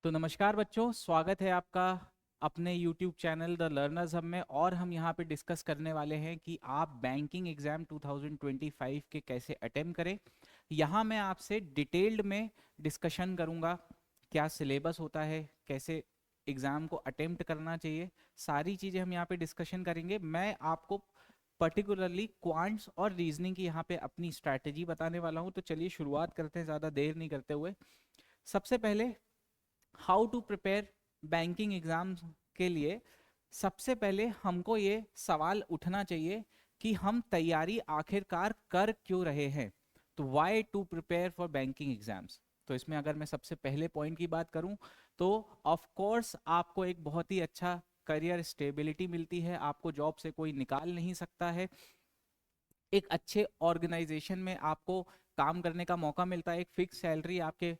तो नमस्कार बच्चों, स्वागत है आपका अपने YouTube channel the learners hub में। और हम यहाँ पे डिस्कस करने वाले हैं कि आप बैंकिंग एग्जाम 2025 के कैसे अटेम्प्ट करें। यहाँ मैं आपसे डिटेल्ड में डिस्कशन करूँगा क्या सिलेबस होता है, कैसे एग्ज़ाम को अटेम्प्ट करना चाहिए, सारी चीज़ें हम यहाँ पे डिस्कशन करेंगे। मैं आपको पर्टिकुलरली क्वांट्स और रीजनिंग की यहाँ पे अपनी स्ट्रैटेजी बताने वाला हूँ। तो चलिए शुरुआत करते हैं ज़्यादा देर नहीं करते हुए। सबसे पहले how to prepare banking exam के लिए सबसे पहले हमको ये सवाल उठना चाहिए कि हम तैयारी आखिरकार कर क्यों रहे हैं। तो why to prepare for banking exams. तो इसमें अगर मैं सबसे पहले पॉइंट की बात करूं तो ऑफ कोर्स आपको एक बहुत ही अच्छा करियर स्टेबिलिटी मिलती है, आपको जॉब से कोई निकाल नहीं सकता है। एक अच्छे ऑर्गेनाइजेशन में आपको काम करने का मौका मिलता है, एक फिक्स सैलरी आपके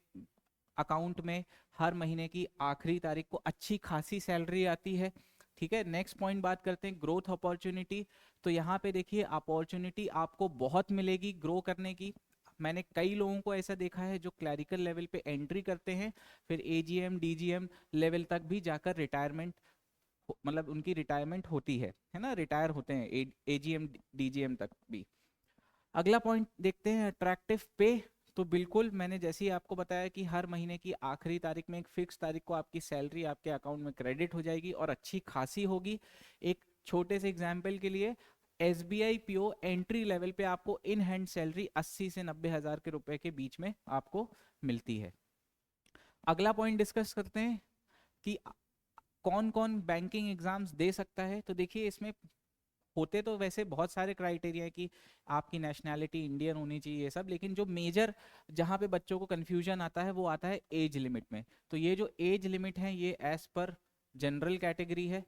अकाउंट में हर महीने की आखिरी तारीख को अच्छी खासी सैलरी आती है। ठीक है, नेक्स्ट पॉइंट बात करते हैं ग्रोथ अपॉर्चुनिटी। तो यहाँ पे देखिए अपॉर्चुनिटी आपको बहुत मिलेगी ग्रो करने की। मैंने कई लोगों को ऐसा देखा है जो क्लैरिकल लेवल पे एंट्री करते हैं, फिर एजीएम डीजीएम लेवल तक भी जाकर रिटायरमेंट, मतलब उनकी रिटायरमेंट होती है ना, रिटायर होते हैं एजीएम डीजीएम तक भी। अगला पॉइंट देखते हैं अट्रैक्टिव पे। तो बिल्कुल मैंने जैसे ही आपको बताया कि हर महीने की आखिरी तारीख में एक फिक्स तारीख को आपकी सैलरी आपके अकाउंट में क्रेडिट हो जाएगी और अच्छी खासी होगी। एक छोटे से एग्जाम्पल के लिए एसबीआई पीओ एंट्री लेवल पे आपको इन हैंड सैलरी 80 से 90 हजार के रुपए के बीच में आपको मिलती है। अगला पॉइंट डिस्कस करते हैं कि कौन कौन बैंकिंग एग्जाम्स दे सकता है। तो देखिए इसमें होते तो वैसे बहुत सारे क्राइटेरिया है कि आपकी नेशनैलिटी इंडियन होनी चाहिए ये सब, लेकिन जो मेजर जहां पे बच्चों को कंफ्यूजन आता है वो आता है एज लिमिट में। तो ये जो एज लिमिट है ये एज पर जनरल कैटेगरी है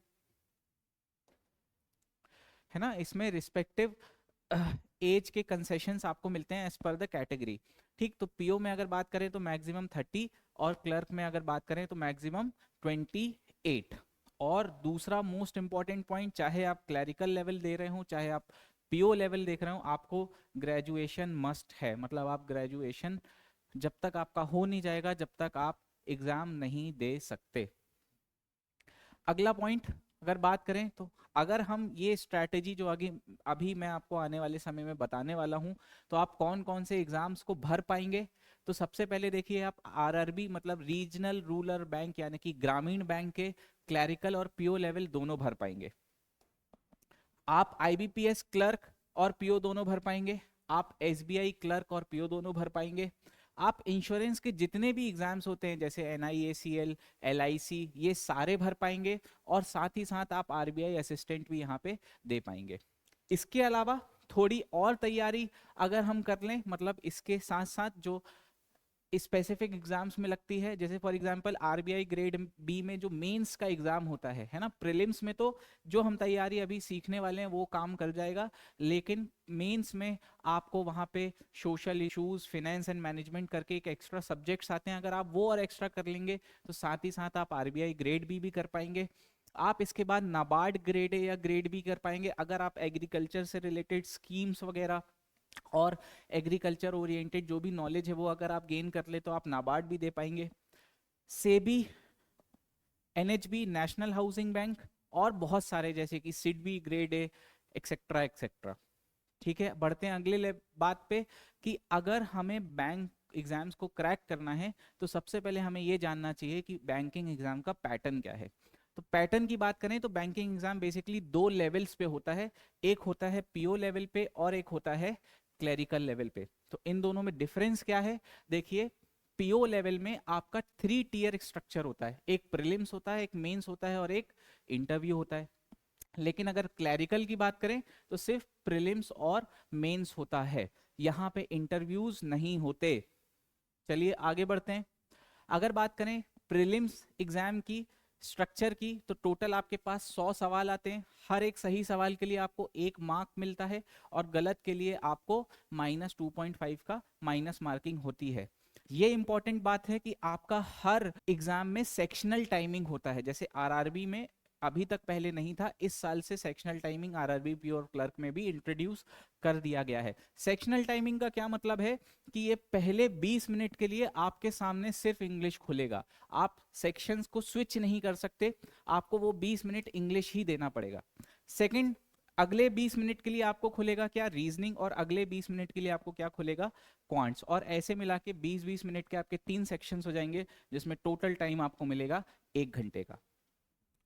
ना, इसमें रिस्पेक्टिव एज के कंसेशंस आपको मिलते हैं एज पर द कैटेगरी। ठीक, तो पीओ में अगर बात करें तो मैक्सिमम 30 और क्लर्क में अगर बात करें तो मैक्सिमम 28। और दूसरा मोस्ट इंपॉर्टेंट पॉइंट, चाहे आप क्लैरिकल लेवल दे रहे हो चाहे आप पीओ लेवल देख रहे हो, आपको ग्रेजुएशन मस्ट है। मतलब आप ग्रेजुएशन जब तक आपका हो नहीं जाएगा जब तक आप एग्जाम नहीं दे सकते। अगला पॉइंट अगर बात करें तो अगर हम ये स्ट्रैटेजी जो आगे अभी मैं आपको आने वाले समय में बताने वाला हूं, तो आप कौन कौन से एग्जाम्स को भर पाएंगे। तो सबसे पहले देखिए आप आरआरबी मतलब रीजनल रूरल बैंक यानी कि ग्रामीण बैंक के क्लैरिकल और पीओ लेवल दोनों भर पाएंगे। आप आईबीपीएस क्लर्क और पीओ दोनों भर पाएंगे। आप एसबीआई क्लर्क और पीओ दोनों भर पाएंगे। आप इंश्योरेंस के जितने भी एग्जाम्स होते हैं जैसे एनआईएसीएल एलआईसी ये सारे भर पाएंगे। और साथ ही साथ आप आरबीआई असिस्टेंट भी यहाँ पे दे पाएंगे। इसके अलावा थोड़ी और तैयारी अगर हम कर लें, मतलब इसके साथ साथ जो स्पेसिफिक एग्जाम्स में लगती है, जैसे for example RBI grade B में जो मेंस का एग्जाम होता है ना। प्रीलिम्स में तो जो हम तैयारी अभी सीखने वाले हैं वो काम कर जाएगा, लेकिन मेंस में आपको वहां पे social issues finance and management करके एक एक्स्ट्रा सब्जेक्ट्स आते हैं। अगर आप वो और एक्स्ट्रा कर लेंगे तो साथ ही साथ आप आरबीआई ग्रेड बी भी कर पाएंगे। आप इसके बाद नाबार्ड ग्रेड ए या ग्रेड बी कर पाएंगे अगर आप एग्रीकल्चर से रिलेटेड स्कीम्स वगैरह और एग्रीकल्चर ओरिएंटेड जो भी नॉलेज है वो अगर आप गेन कर ले तो आप नाबार्ड भी दे पाएंगे। SEBI, NHB national housing bank और बहुत सारे जैसे कि SIDBI grade A etcetera etcetera. ठीक है, बढ़ते हैं अगले बात पे कि अगर हमें बैंक एग्जाम्स को क्रैक करना है तो सबसे पहले हमें ये जानना चाहिए कि बैंकिंग एग्जाम का पैटर्न क्या है। तो पैटर्न की बात करें तो बैंकिंग एग्जाम बेसिकली दो लेवल्स पे होता है, एक होता है पीओ लेवल पे और एक होता है क्लरिकल लेवल पे। तो इन दोनों में डिफरेंस क्या है, देखिए पीओ लेवल में आपका 3 टियर स्ट्रक्चर होता है, एक प्रीलिम्स होता है, एक मेंस होता है और एक इंटरव्यू होता है। लेकिन अगर क्लैरिकल की बात करें तो सिर्फ प्रीलिम्स और मेंस होता है, यहाँ पे इंटरव्यूज नहीं होते। चलिए आगे बढ़ते हैं। अगर बात करें प्रीलिम्स एग्जाम की स्ट्रक्चर की तो टोटल आपके पास 100 सवाल आते हैं। हर एक सही सवाल के लिए आपको 1 मार्क मिलता है और गलत के लिए आपको -2.5 का माइनस मार्किंग होती है। ये इंपॉर्टेंट बात है कि आपका हर एग्जाम में सेक्शनल टाइमिंग होता है। जैसे आरआरबी में अभी तक पहले नहीं था, इस साल से सेक्शनल टाइमिंग आरआरबी पीओ और क्लर्क में भी इंट्रोड्यूस कर दिया गया है। सेक्शनल टाइमिंग का क्या मतलब है कि ये पहले 20 मिनट के लिए आपके सामने सिर्फ इंग्लिश खुलेगा, आप सेक्शंस को स्विच नहीं कर सकते, आपको वो 20 मिनट इंग्लिश ही देना पड़ेगा। सेकंड, अगले 20 मिनट के लिए आपको खुलेगा क्या, रीजनिंग, और अगले 20 मिनट के लिए आपको क्या खुलेगा, क्वांट्स, और ऐसे मिला के 20-20 मिनट के आपके 3 सेक्शंस हो जाएंगे, जिसमें टोटल टाइम आपको मिलेगा 1 घंटे का।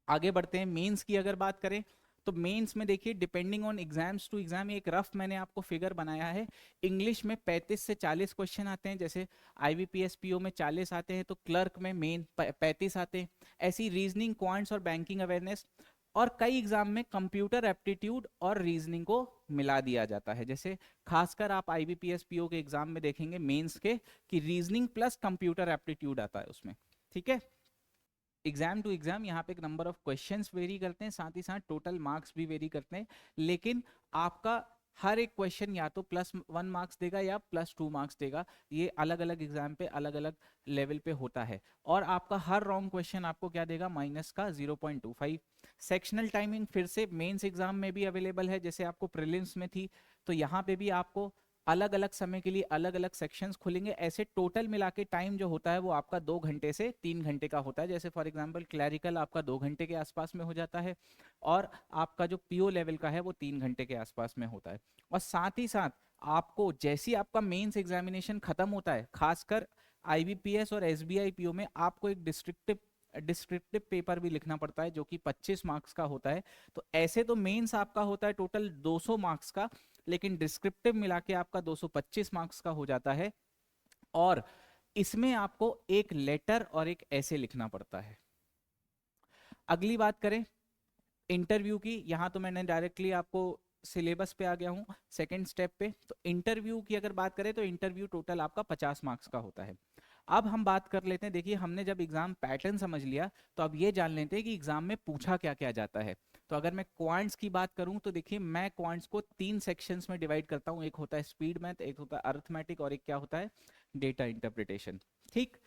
आगे बढ़ते हैं, मेंस की अगर बात करें तो मेंस में देखिए depending on exams to exam, एक रफ मैंने आपको फिगर बनाया है। इंग्लिश में 35 से 40 क्वेश्चन आते हैं, जैसे आईबीपीएस पीओ में 40 आते हैं, तो क्लर्क में मेन 35 आते हैं। ऐसी रीजनिंग, क्वांट्स और बैंकिंग अवेयरनेस, और कई एग्जाम में कंप्यूटर एप्टीट्यूड और रीजनिंग को मिला दिया जाता है। जैसे खासकर आप आईबीपीएस पीओ के एग्जाम में देखेंगे मेंस के कि रीजनिंग प्लस कंप्यूटर एप्टीट्यूड आता है उसमें, ठीक है। एग्जाम टू एग्जाम यहाँ पे नंबर ऑफ क्वेश्चंस वेरी करते हैं, साथ ही साथ टोटल मार्क्स भी वेरी करते हैं, लेकिन आपका हर एक क्वेश्चन या तो +1 मार्क्स देगा या +2 मार्क्स देगा, ये अलग अलग एग्जाम पे अलग अलग लेवल पे होता है। और आपका हर रॉन्ग क्वेश्चन आपको क्या देगा, माइनस का 0.25। सेक्शनल टाइमिंग फिर से मेंस एग्जाम में भी अवेलेबल है, जैसे आपको प्रीलिम्स में थी, तो यहाँ पे भी आपको अलग अलग समय के लिए अलग अलग सेक्शंस खुलेंगे। ऐसे टोटल मिला के टाइम जो होता है वो आपका 2 घंटे से 3 घंटे का होता है। जैसे फॉर एग्जांपल क्लैरिकल आपका 2 घंटे के आसपास में हो जाता है, और आपका जो पीओ लेवल का है वो 3 घंटे के आसपास में होता है। और साथ ही साथ आपको जैसी आपका मेंस एग्जामिनेशन खत्म होता है, खासकर आईबीपीएस और एसबीआई पीओ में आपको एक डिस्क्रिप्टिव पेपर भी लिखना पड़ता है, जो कि 25 मार्क्स का होता है। तो ऐसे तो मेंस आपका होता है टोटल 200 मार्क्स का, लेकिन डिस्क्रिप्टिव मिला के आपका 225 मार्क्स का हो जाता है, और इसमें आपको एक लेटर और एक ऐसे लिखना पड़ता है। अगली बात करें इंटरव्यू की, यहां तो मैंने डायरेक्टली आपको सिलेबस पे आ गया हूं सेकंड स्टेप पे। तो इंटरव्यू की अगर बात करें तो इंटरव्यू टोटल आपका 50 मार्क्स का होता है। अब हम बात कर लेते हैं, देखिए हमने जब एग्जाम पैटर्न समझ लिया, तो अब ये जान लेते हैं कि एग्जाम में पूछा क्या क्या जाता है। तो अगर मैं क्वांट्स की बात करूं तो देखिए मैं क्वांट्स को 3 सेक्शंस में डिवाइड करता हूं, एक होता है स्पीड मैथ, एक होता है अरिथमेटिक, और एक क्या होता है, डेटा इंटरप्रिटेशन, ठीक।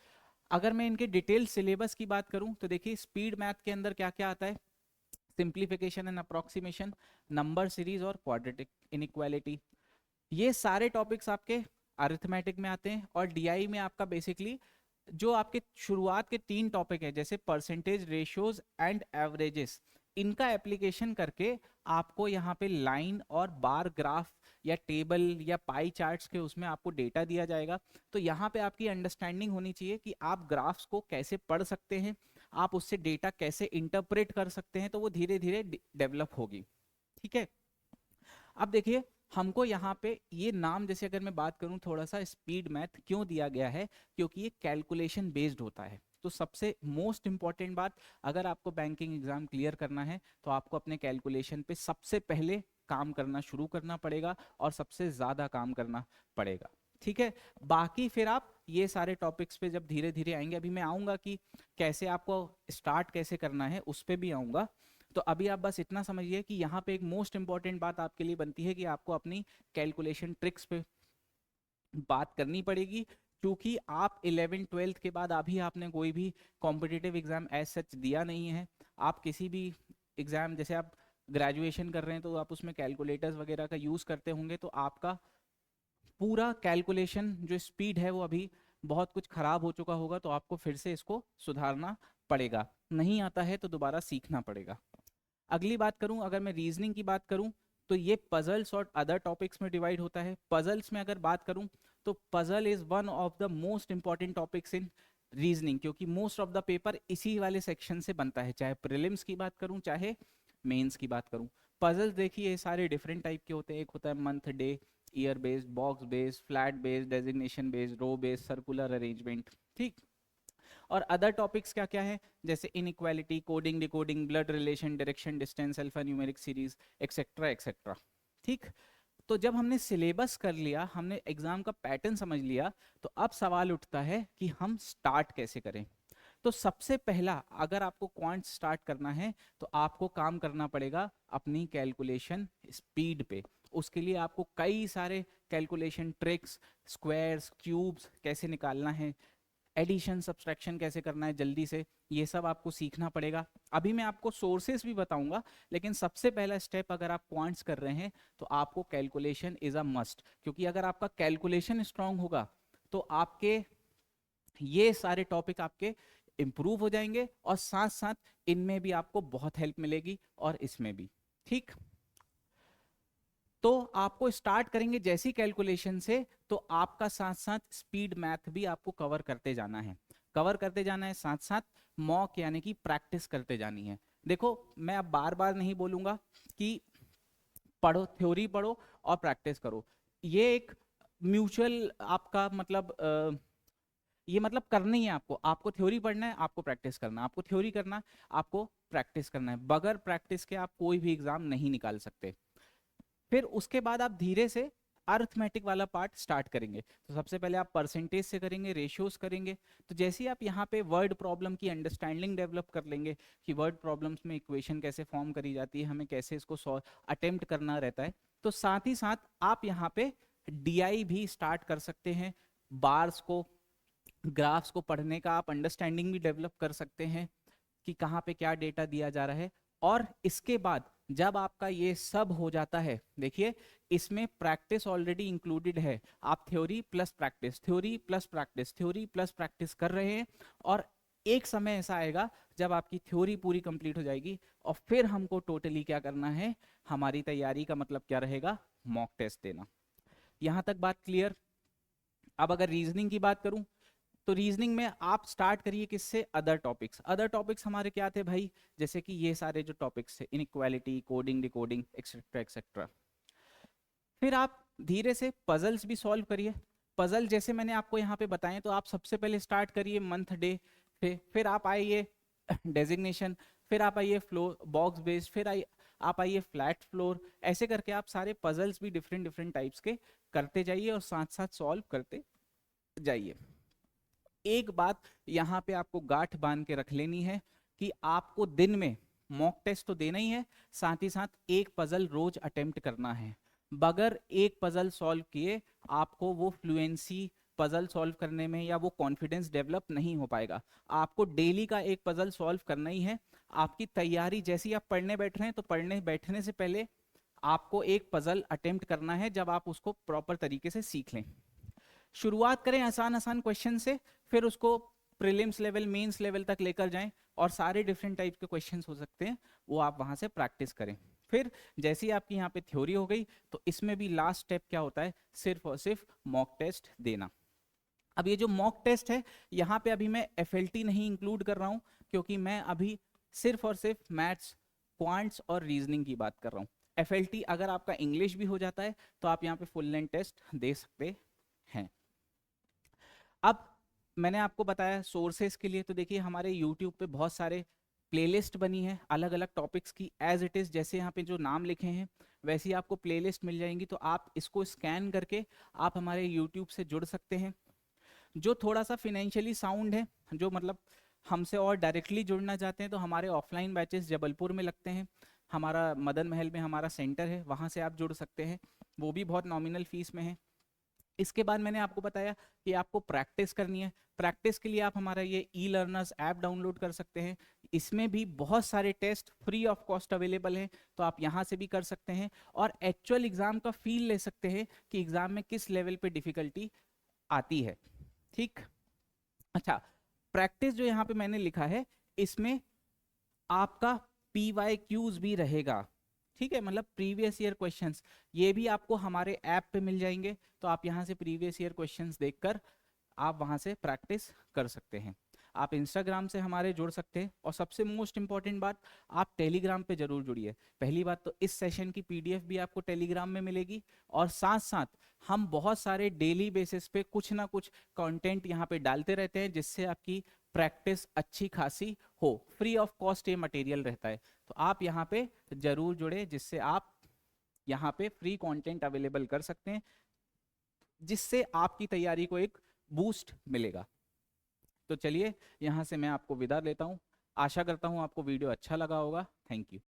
अगर मैं इनके डिटेल सिलेबस की बात करूं तो देखिए स्पीड मैथ के अंदर क्या क्या आता है, simplification and approximation, number series और क्वाड्रेटिक इनइक्वालिटी, ये सारे टॉपिक्स आपके अरिथमेटिक में आते हैं। और डीआई में आपका बेसिकली जो आपके शुरुआत के 3 टॉपिक है, जैसे परसेंटेज, रेशियोज एंड एवरेजेस, इनका एप्लीकेशन करके आपको यहाँ पे लाइन और बार ग्राफ या टेबल या पाई चार्ट्स के उसमें आपको डेटा दिया जाएगा। तो यहाँ पे आपकी अंडरस्टैंडिंग होनी चाहिए कि आप ग्राफ्स को कैसे पढ़ सकते हैं, आप उससे डेटा कैसे इंटरप्रेट कर सकते हैं, तो वो धीरे धीरे डेवलप होगी, ठीक है। अब देखिए हमको यहाँ पे ये नाम, जैसे अगर मैं बात करूँ थोड़ा सा, स्पीड मैथ क्यों दिया गया है, क्योंकि ये कैलकुलेशन बेस्ड होता है। तो सबसे मोस्ट इंपॉर्टेंट बात, अगर आपको बैंकिंग एग्जाम क्लियर करना है तो आपको अपने कैलकुलेशन पे सबसे पहले काम करना शुरू करना पड़ेगा, और सबसे ज्यादा काम करना पड़ेगा, ठीक है। बाकी फिर आप ये सारे टॉपिक्स पे जब धीरे धीरे आएंगे, अभी मैं आऊंगा कि कैसे आपको स्टार्ट कैसे करना है, उस पर भी आऊंगा। तो अभी आप बस इतना समझिए कि यहाँ पे एक मोस्ट इंपॉर्टेंट बात आपके लिए बनती है कि आपको अपनी कैलकुलेशन ट्रिक्स पे बात करनी पड़ेगी, क्योंकि आप 11th-12th के बाद अभी आपने कोई भी कॉम्पिटिटिव एग्जाम एज सच दिया नहीं है। आप किसी भी एग्जाम, जैसे आप ग्रेजुएशन कर रहे हैं तो आप उसमें कैलकुलेटर्स वगैरह का यूज करते होंगे, तो आपका पूरा कैलकुलेशन जो स्पीड है वो अभी बहुत कुछ खराब हो चुका होगा, तो आपको फिर से इसको सुधारना पड़ेगा, नहीं आता है तो दोबारा सीखना पड़ेगा। अगली बात करूं, अगर मैं रीजनिंग की बात करूं तो ये पजल्स और अदर टॉपिक्स में डिवाइड होता है। पजल्स में अगर बात करूं तो puzzle is one of the most important topics in reasoning, क्योंकि मोस्ट ऑफ द पेपर इसी वाले सेक्शन से बनता है, चाहे प्रीलिम्स की बात करूं चाहे मेंस की बात करूं। पजल्स देखिए ये सारे डिफरेंट टाइप के होते हैं, एक होता है month, day, year based, box based, flat based, designation based, row based, circular arrangement, ठीक। और अदर टॉपिक्स क्या क्या है, जैसे inequality, coding, decoding, blood relation, direction, distance, alpha numeric series, etcetera etcetera, ठीक। तो जब हमने सिलेबस कर लिया, हमने एग्जाम का पैटर्न समझ लिया, तो अब सवाल उठता है कि हम स्टार्ट कैसे करें। तो सबसे पहला, अगर आपको क्वांट स्टार्ट करना है तो आपको काम करना पड़ेगा अपनी कैलकुलेशन स्पीड पे। उसके लिए आपको कई सारे कैलकुलेशन ट्रिक्स, स्क्वायर्स, क्यूब्स कैसे निकालना है, एडिशन सब्सट्रैक्शन कैसे करना है जल्दी से, ये सब आपको सीखना पड़ेगा। अभी मैं आपको सोर्सेस भी बताऊंगा, लेकिन सबसे पहला स्टेप अगर आप क्वांट्स कर रहे हैं तो आपको कैलकुलेशन इज अ मस्ट, क्योंकि अगर आपका कैलकुलेशन स्ट्रांग होगा तो आपके ये सारे टॉपिक आपके इंप्रूव हो जाएंगे, और साथ साथ इनमें भी आपको बहुत हेल्प मिलेगी और इसमें भी। ठीक, तो आपको स्टार्ट करेंगे जैसी कैलकुलेशन से, तो आपका साथ साथ स्पीड मैथ भी आपको कवर करते जाना है, कवर करते जाना है, साथ साथ मॉक यानी कि प्रैक्टिस करते जानी है। देखो मैं अब बार बार नहीं बोलूंगा कि पढ़ो, थ्योरी पढ़ो और प्रैक्टिस करो, ये एक म्यूचुअल आपका मतलब ये मतलब करना ही है आपको, आपको थ्योरी पढ़ना है, आपको प्रैक्टिस करना, आपको थ्योरी करना, आपको प्रैक्टिस करना है। बगैर प्रैक्टिस के आप कोई भी एग्जाम नहीं निकाल सकते। फिर उसके बाद आप धीरे से अर्थमेटिक वाला पार्ट स्टार्ट करेंगे। तो सबसे पहले आप परसेंटेज से करेंगे, रेशियोज करेंगे। तो जैसे ही आप यहाँ पे वर्ड प्रॉब्लम की अंडरस्टैंडिंग डेवलप कर लेंगे कि वर्ड प्रॉब्लम्स में इक्वेशन कैसे फॉर्म करी जाती है, हमें कैसे इसको अटेम्प्ट करना रहता है, तो साथ ही साथ आप यहाँ पे डीआई भी स्टार्ट कर सकते हैं। बार्स को, ग्राफ्स को पढ़ने का आप अंडरस्टैंडिंग भी डेवलप कर सकते हैं कि कहाँ पे क्या डेटा दिया जा रहा है। और इसके बाद जब आपका ये सब हो जाता है, देखिए इसमें प्रैक्टिस ऑलरेडी इंक्लूडेड है, आप theory plus practice, theory plus practice, theory plus practice कर रहे हैं, और एक समय ऐसा आएगा जब आपकी थ्योरी पूरी कंप्लीट हो जाएगी, और फिर हमको टोटली क्या करना है, हमारी तैयारी का मतलब क्या रहेगा, मॉक टेस्ट देना। यहां तक बात क्लियर। अब अगर रीजनिंग की बात करूं, तो रीजनिंग में आप स्टार्ट करिए किससे, अदर टॉपिक्स। अदर टॉपिक्स हमारे क्या थे भाई, जैसे कि ये सारे जो टॉपिक्स थे, inequality, coding, decoding, etcetera etcetera. फिर आप धीरे से पजल्स भी सॉल्व करिए। पजल जैसे मैंने आपको यहाँ पे बताएं, तो आप सबसे पहले स्टार्ट करिए मंथ डे से, फिर आप आइए डेजिग्नेशन, फिर आप आइए फ्लोर बॉक्स बेस्ड, फिर आप आइए फ्लैट फ्लोर। ऐसे करके आप सारे पजल्स भी डिफरेंट डिफरेंट टाइप्स के करते जाइए और साथ साथ सॉल्व करते जाइए। एक बात यहाँ पे आपको गांठ बांध के रख लेनी है कि आपको दिन में मॉक टेस्ट तो देना ही है, साथ ही साथ एक पजल रोज अटेम्प्ट करना है। बगैर एक पजल सॉल्व किए आपको वो फ्लुएंसी पजल सॉल्व करने में या वो कॉन्फिडेंस डेवलप नहीं हो पाएगा। आपको डेली का एक पजल सॉल्व करना ही है। आपकी तैयारी जैसी आप पढ़ने बैठ रहे हैं, तो पढ़ने बैठने से पहले आपको एक पजल अटेम्प्ट करना है, जब आप उसको प्रॉपर तरीके से सीख लें। शुरुआत करें आसान आसान क्वेश्चन से, फिर उसको प्रीलिम्स लेवल, मेंस लेवल तक लेकर जाएं, और सारे डिफरेंट टाइप के क्वेश्चंस हो सकते हैं, वो आप वहां से प्रैक्टिस करें। फिर जैसे ही आपकी यहाँ पे थ्योरी हो गई, तो इसमें भी लास्ट स्टेप क्या होता है, सिर्फ और सिर्फ मॉक टेस्ट देना। अब ये जो मॉक टेस्ट है, यहाँ पे अभी मैं एफएलटी नहीं इंक्लूड कर रहा हूँ, क्योंकि मैं अभी सिर्फ और सिर्फ मैथ्स, क्वांट्स और रीजनिंग की बात कर रहा हूँ। एफएलटी अगर आपका इंग्लिश भी हो जाता है, तो आप यहाँ पे फुल लेंथ टेस्ट दे सकते हैं। अब मैंने आपको बताया सोर्सेस के लिए, तो देखिए हमारे यूट्यूब पे बहुत सारे प्लेलिस्ट बनी है अलग अलग टॉपिक्स की, एज इट इज जैसे यहाँ पे जो नाम लिखे हैं वैसे ही आपको प्लेलिस्ट मिल जाएंगी। तो आप इसको स्कैन करके आप हमारे यूट्यूब से जुड़ सकते हैं। जो थोड़ा सा फिनेंशियली साउंड है, जो मतलब हमसे और डायरेक्टली जुड़ना चाहते हैं, तो हमारे ऑफलाइन बैचेस जबलपुर में लगते हैं, हमारा मदन महल में हमारा सेंटर है, वहाँ से आप जुड़ सकते हैं, वो भी बहुत नॉमिनल फीस में है। इसके बाद मैंने आपको बताया कि आपको प्रैक्टिस करनी है। प्रैक्टिस के लिए आप हमारा ये ई लर्नर्स ऐप डाउनलोड कर सकते हैं। इसमें भी बहुत सारे test free of cost available हैं, तो आप यहाँ से भी कर सकते हैं और एक्चुअल एग्जाम का फील ले सकते हैं कि एग्जाम में किस लेवल पे डिफिकल्टी आती है। ठीक, अच्छा, प्रैक्टिस जो यहाँ पे मैंने लिखा है, इसमें आपका PYQs भी रहेगा। ठीक है, मतलब प्रीवियस ईयर क्वेश्चंस, ये भी आपको हमारे ऐप पे मिल जाएंगे, तो आप यहाँ से प्रीवियस ईयर क्वेश्चंस देखकर आप वहां से प्रैक्टिस कर सकते हैं। आप इंस्टाग्राम से हमारे जुड़ सकते हैं, और सबसे मोस्ट इंपॉर्टेंट बात, आप टेलीग्राम पे जरूर जुड़िए। पहली बात तो इस सेशन की PDF भी आपको टेलीग्राम में मिलेगी, और साथ साथ हम बहुत सारे डेली बेसिस पे कुछ ना कुछ कंटेंट यहाँ पे डालते रहते हैं, जिससे आपकी प्रैक्टिस अच्छी खासी हो। फ्री ऑफ कॉस्ट ये मटेरियल रहता है, तो आप यहाँ पे जरूर जुड़े, जिससे आप यहाँ पे फ्री कंटेंट अवेलेबल कर सकते हैं, जिससे आपकी तैयारी को एक बूस्ट मिलेगा। तो चलिए यहाँ से मैं आपको विदा लेता हूँ। आशा करता हूँ आपको वीडियो अच्छा लगा होगा। Thank you.